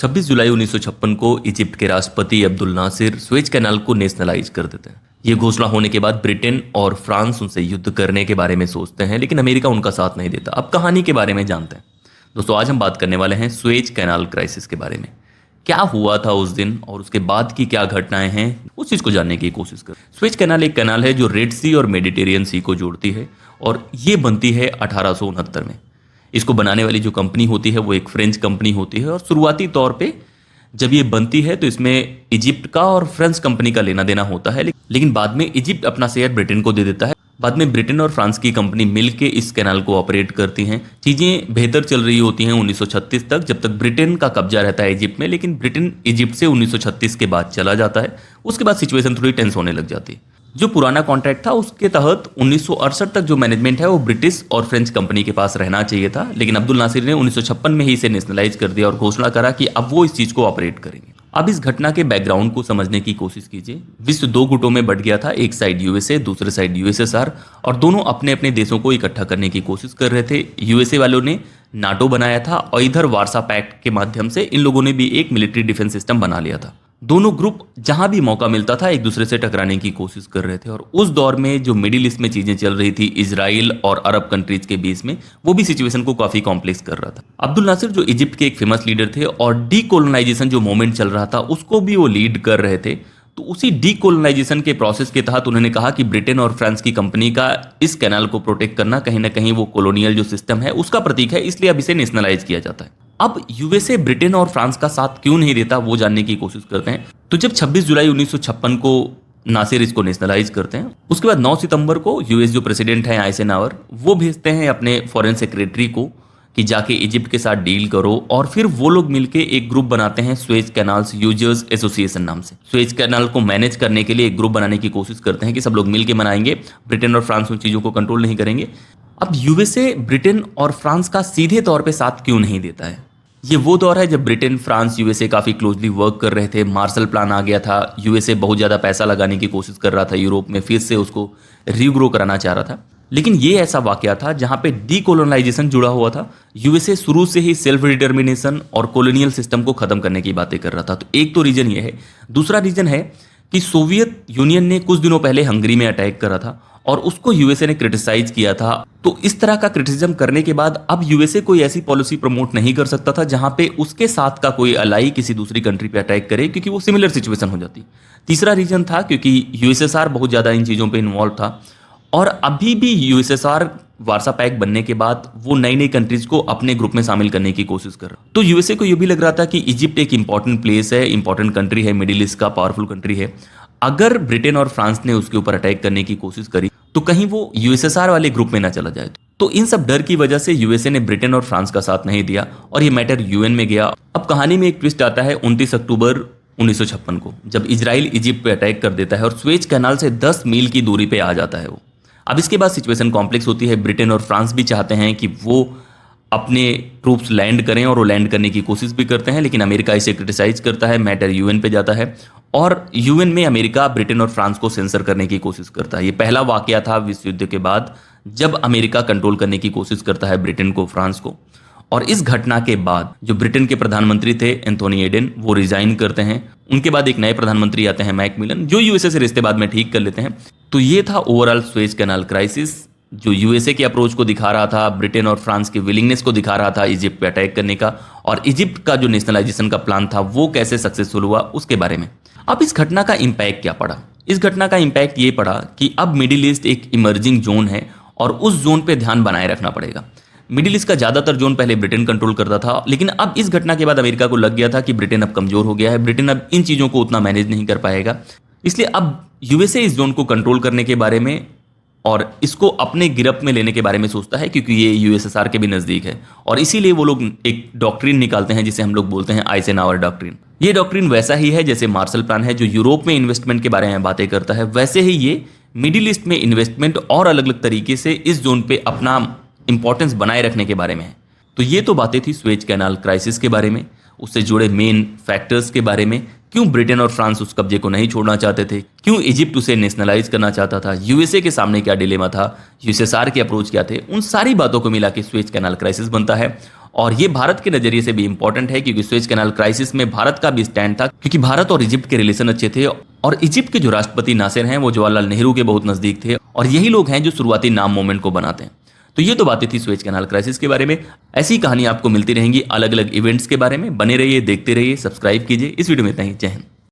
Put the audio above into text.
26 जुलाई 1956 को इजिप्ट के राष्ट्रपति अब्दुल नासिर स्वेज कैनाल को नेशनलाइज कर देते हैं। ये घोषणा होने के बाद ब्रिटेन और फ्रांस उनसे युद्ध करने के बारे में सोचते हैं, लेकिन अमेरिका उनका साथ नहीं देता। अब कहानी के बारे में जानते हैं। दोस्तों, आज हम बात करने वाले हैं स्वेज कैनाल क्राइसिस के बारे में। क्या हुआ था उस दिन और उसके बाद की क्या घटनाएं हैं, उस चीज को जानने की कोशिश करें। स्वेज कैनाल एक कैनाल है जो रेड सी और मेडिटेरियन सी को जोड़ती है और ये बनती है 1869 में। इसको बनाने वाली जो कंपनी होती है वो एक फ्रेंच कंपनी होती है और शुरुआती तौर पे जब ये बनती है तो इसमें इजिप्ट का और फ्रेंच कंपनी का लेना देना होता है, लेकिन बाद में इजिप्ट अपना शेयर ब्रिटेन को दे देता है। बाद में ब्रिटेन और फ्रांस की कंपनी मिलकर इस कैनाल को ऑपरेट करती हैं। चीज़ें बेहतर चल रही होती हैं 1936 तक, जब तक ब्रिटेन का कब्जा रहता है इजिप्ट में। लेकिन ब्रिटेन इजिप्ट से 1936 के बाद चला जाता है। उसके बाद सिचुएशन थोड़ी टेंस होने लग जाती है। जो पुराना कॉन्ट्रैक्ट था उसके तहत 1968 तक जो मैनेजमेंट है वो ब्रिटिश और फ्रेंच कंपनी के पास रहना चाहिए था, लेकिन अब्दुल नासिर ने 1956 में ही इसे नेशनलाइज कर दिया और घोषणा करा कि अब वो इस चीज़ को ऑपरेट करेंगे। अब इस घटना के बैकग्राउंड को समझने की कोशिश कीजिए। विश्व दो गुटों में बंट गया था, एक साइड यूएसए, दूसरे साइड यूएसएसआर, और दोनों अपने अपने देशों को इकट्ठा करने की कोशिश कर रहे थे। यूएसए वालों ने नाटो बनाया था और इधर वार्सा पैक्ट के माध्यम से इन लोगों ने भी एक मिलिट्री डिफेंस सिस्टम बना लिया था। दोनों ग्रुप जहां भी मौका मिलता था एक दूसरे से टकराने की कोशिश कर रहे थे। और उस दौर में जो मिडिल ईस्ट में चीजें चल रही थी इजराइल और अरब कंट्रीज के बीच में, वो भी सिचुएशन को काफी कॉम्प्लेक्स कर रहा था। अब्दुल नासिर जो इजिप्ट के एक फेमस लीडर थे और डीकोलोनाइजेशन जो मूवमेंट चल रहा था उसको भी वो लीड कर रहे थे। तो उसी डीकोलोनाइजेशन के प्रोसेस के तहत उन्होंने कहा कि ब्रिटेन और फ्रांस की कंपनी का इस कैनाल को प्रोटेक्ट करना कहीं ना कहीं वो कॉलोनियल जो सिस्टम है उसका प्रतीक है, इसलिए अब इसे नेशनलाइज किया जाता है। अब यूएसए ब्रिटेन और फ्रांस का साथ क्यों नहीं देता वो जानने की कोशिश करते हैं। तो जब 26 जुलाई 1956 को नासिर इसको नेशनलाइज करते हैं, उसके बाद 9 सितंबर को यूएस जो प्रेसिडेंट है आइसेनहावर, वो भेजते हैं अपने फॉरेन सेक्रेटरी को कि जाके इजिप्ट के साथ डील करो। और फिर वो लोग मिलके एक ग्रुप बनाते हैं स्वेज कैनाल्स यूजर्स एसोसिएशन नाम से। स्वेज कैनाल को मैनेज करने के लिए एक ग्रुप बनाने की कोशिश करते हैं कि सब लोग मिलके मनाएंगे, ब्रिटेन और फ्रांस उन चीज़ों को कंट्रोल नहीं करेंगे। अब यूएसए ब्रिटेन और फ्रांस का सीधे तौर पर साथ क्यों नहीं देता है? ये वो दौर है जब ब्रिटेन, फ्रांस, यूएसए काफ़ी क्लोजली वर्क कर रहे थे। मार्शल प्लान आ गया था। यूएसए बहुत ज़्यादा पैसा लगाने की कोशिश कर रहा था यूरोप में, फिर से उसको रीग्रो कराना चाह रहा था। लेकिन ये ऐसा वाकया था जहां पे डीकोलोनाइजेशन जुड़ा हुआ था। यूएसए शुरू से ही सेल्फ डिटर्मिनेशन और कॉलोनियल सिस्टम को खत्म करने की बातें कर रहा था। तो एक तो रीजन ये है। दूसरा रीजन है कि सोवियत यूनियन ने कुछ दिनों पहले हंगरी में अटैक करा था और उसको यूएसए ने क्रिटिसाइज किया था। तो इस तरह का क्रिटिसिज्म करने के बाद अब यूएसए कोई ऐसी पॉलिसी प्रमोट नहीं कर सकता था जहां पे उसके साथ का कोई अलाई किसी दूसरी कंट्री पे अटैक करे, क्योंकि वो सिमिलर सिचुएशन हो जाती। तीसरा रीजन था क्योंकि यूएसएसआर बहुत ज़्यादा इन चीज़ों पर इन्वॉल्व था और अभी भी यूएसएसआर वार्सा पैक्ट बनने के बाद वो नई नई कंट्रीज को अपने ग्रुप में शामिल करने की कोशिश कर रहा। तो यूएसए को ये भी लग रहा था कि इजिप्ट एक इंपॉर्टेंट प्लेस है, इंपॉर्टेंट कंट्री है, मिडिल ईस्ट का पावरफुल कंट्री है। अगर ब्रिटेन और फ्रांस ने उसके ऊपर अटैक करने की कोशिश करी तो कहीं वो यूएसएसआर वाले ग्रुप में ना चला जाए। तो इन सब डर की वजह से यूएसए ने ब्रिटेन और फ्रांस का साथ नहीं दिया और ये मैटर यूएन में गया। अब कहानी में एक ट्विस्ट आता है 29 अक्टूबर 1956 को, जब इजराइल इजिप्ट पे अटैक कर देता है और स्वेज कैनाल से 10 मील की दूरी पे आ जाता है वो। अब इसके बाद सिचुएशन कॉम्प्लेक्स होती है। ब्रिटेन और फ्रांस भी चाहते हैं कि वो अपने ट्रूप्स लैंड करें और वो लैंड करने की कोशिश भी करते हैं, लेकिन अमेरिका इसे क्रिटिसाइज करता है। मैटर यूएन पे जाता है और यूएन में अमेरिका ब्रिटेन और फ्रांस को सेंसर करने की कोशिश करता है। ये पहला वाकया था विश्व युद्ध के बाद जब अमेरिका कंट्रोल करने की कोशिश करता है ब्रिटेन को, फ्रांस को। और इस घटना के बाद जो ब्रिटेन के प्रधानमंत्री थे एंथोनी एडेन, वो रिजाइन करते हैं। उनके बाद एक नए प्रधानमंत्री आते हैं मैकमिलन, जो यूएसए से रिश्ते बाद में ठीक कर लेते हैं। तो ये था ओवरऑल स्वेज कैनाल क्राइसिस, जो यूएसए के अप्रोच को दिखा रहा था, ब्रिटेन और फ्रांस के विलिंगनेस को दिखा रहा था इजिप्ट पे अटैक करने का, और इजिप्ट का जो नेशनलाइजेशन का प्लान था वो कैसे सक्सेसफुल हुआ उसके बारे में। अब इस घटना का इम्पैक्ट क्या पड़ा? इस घटना का इम्पैक्ट ये पड़ा कि अब मिडिल ईस्ट एक इमर्जिंग जोन है और उस जोन पे ध्यान बनाए रखना पड़ेगा। मिडिल ईस्ट का ज़्यादातर जोन पहले ब्रिटेन कंट्रोल करता था, लेकिन अब इस घटना के बाद अमेरिका को लग गया था कि ब्रिटेन अब कमज़ोर हो गया है, ब्रिटेन अब इन चीज़ों को उतना मैनेज नहीं कर पाएगा। इसलिए अब यूएसए इस जोन को कंट्रोल करने के बारे में और इसको अपने गिरफ्त में लेने के बारे में सोचता है, क्योंकि ये यूएसएसआर के भी नज़दीक है। और इसीलिए वो लोग एक डॉक्ट्रिन निकालते हैं जिसे हम लोग बोलते हैं आइसेनहावर डॉक्ट्रिन। ये डॉक्ट्रिन वैसा ही है जैसे मार्शल प्लान है, जो यूरोप में इन्वेस्टमेंट के बारे में बातें करता है, वैसे ही ये मिडिल ईस्ट में इन्वेस्टमेंट और अलग अलग तरीके से इस जोन पे अपना इंपॉर्टेंस बनाए रखने के बारे में है। तो ये तो बातें थी स्वेज कैनाल क्राइसिस के बारे में, उससे जुड़े मेन फैक्टर्स के बारे में, क्यों ब्रिटेन और फ्रांस उस कब्जे को नहीं छोड़ना चाहते थे, क्यों इजिप्ट उसे नेशनलाइज करना चाहता था, यूएसए के सामने क्या डिलेमा था, यूएसएसआर के अप्रोच क्या थे, उन सारी बातों को मिला के स्वेज कैनाल क्राइसिस बनता है। और ये भारत के नजरिए से भी इंपॉर्टेंट है क्योंकि स्वेज कैनाल क्राइसिस में भारत का भी स्टैंड था, क्योंकि भारत और इजिप्ट के रिलेशन अच्छे थे और इजिप्ट के जो राष्ट्रपति नासिर हैं वो जवाहरलाल नेहरू के बहुत नजदीक थे और यही लोग हैं जो शुरुआती नाम मूवमेंट को बनाते हैं। तो ये तो बातें थी स्वेज कैनाल क्राइसिस के बारे में। ऐसी कहानी आपको मिलती रहेंगी अलग अलग इवेंट्स के बारे में। बने रहिए, देखते रहिए, सब्सक्राइब कीजिए। इस वीडियो में इतना ही। जय हिंद।